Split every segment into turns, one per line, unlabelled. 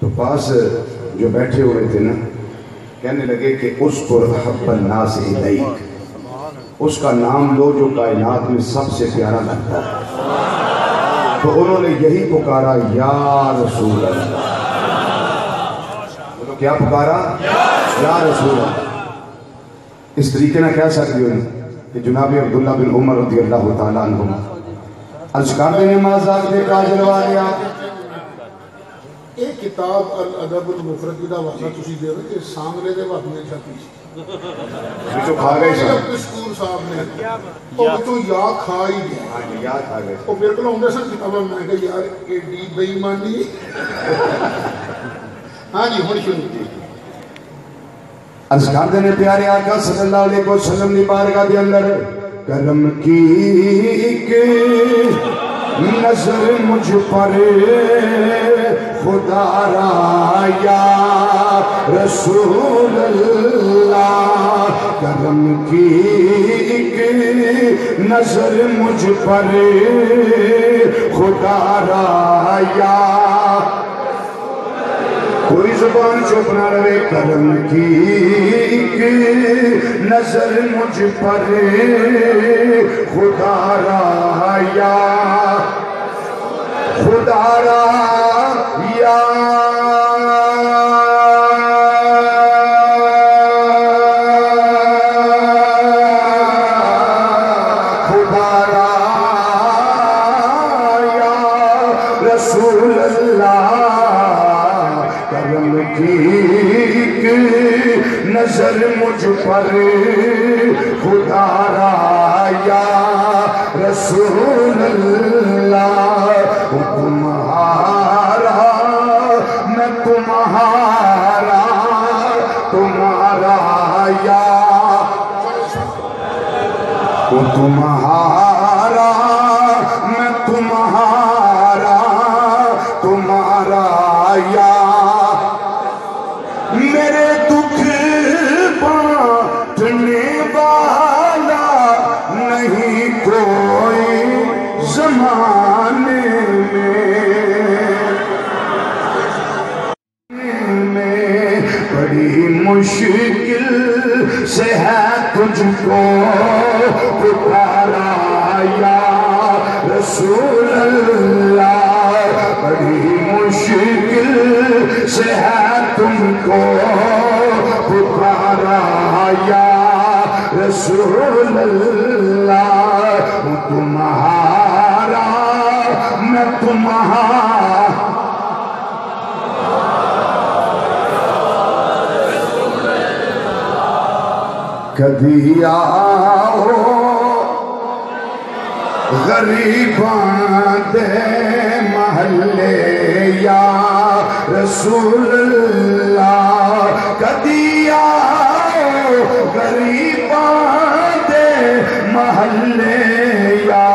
تو پاس جو بیٹھے ہوئے تھے نا کہنے لگے کہ اذکر احب الناس الیک، اس کا نام لو جو کائنات میں سب سے پیارا لگتا ہے۔ تو انہوں نے یہی پکارا یا رسول اللہ۔ تو کیا پکارا؟ یا رسول اللہ۔ اس طریقے نہ کہہ سکتی ہو کہ جناب عبداللہ بن عمر رضی اللہ تعالیٰ عنہ ازکار نے مازاد دے کاجل والیا
ایک کتاب الادب المفرد دا واضح تسی دے رہے کہ سامنے دے وقت میں چھاپی
جو کھا گئے
صاحب سکول صاحب نے اور تو یا کھا ہی گیا
یا کھا گئے
اور میرے کو ہوندے سن کتابہ میں کہا یار یہ ڈی بے ایمانی ہاں جی ہونی شروع کی
ازکار دینے پیارے آقا صلی اللہ علیہ وسلم نے بارگاہ دے اندر کرم کی ایک نظر مجھ پر خدا را یا رسول اللہ، کرم کی ایک نظر مجھ پر خدا را یا کوئی زبان چپ نہ رہے، کرم کی ایک نظر مجھ پر خدا را یا خدا را یا خدا را یا رسول اللہ، کرم کی ایک نظر مجھ پر خدا را یا رسول اللہ، تمہارا میں تمہارا تمہارا یا تمہارا میں تمہارا تمہارا یا میرے دکھ بانٹنے والا نہیں کوئی زمانے میں، بڑی مشکل سے ہے تجھ کو پکارا یا رسول اللہ، بڑی مشکل سے ہے تم کو پکارا یا رسول اللہ، تمہارا میں تمہارا کبھی آؤ غریباں دے محلے یا رسول اللہ، کبھی آؤ غریباں دے محلے یا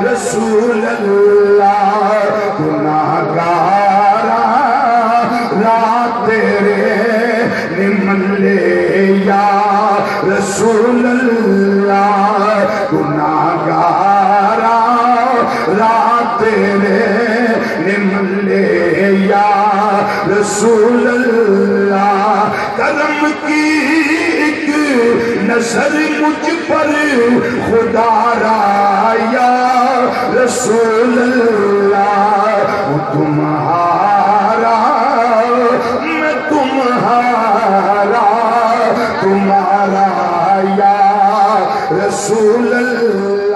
رسول اللہ، گناہگارا رات تیرے نملے یا رسول اللہ، گناہگارا رات تیرے نملے یا رسول اللہ، کرم کی ایک نظر مجھ پر خدا را یا رسول اللہ، تمہارا میں تمہارا تمہارا یا رسول اللہ۔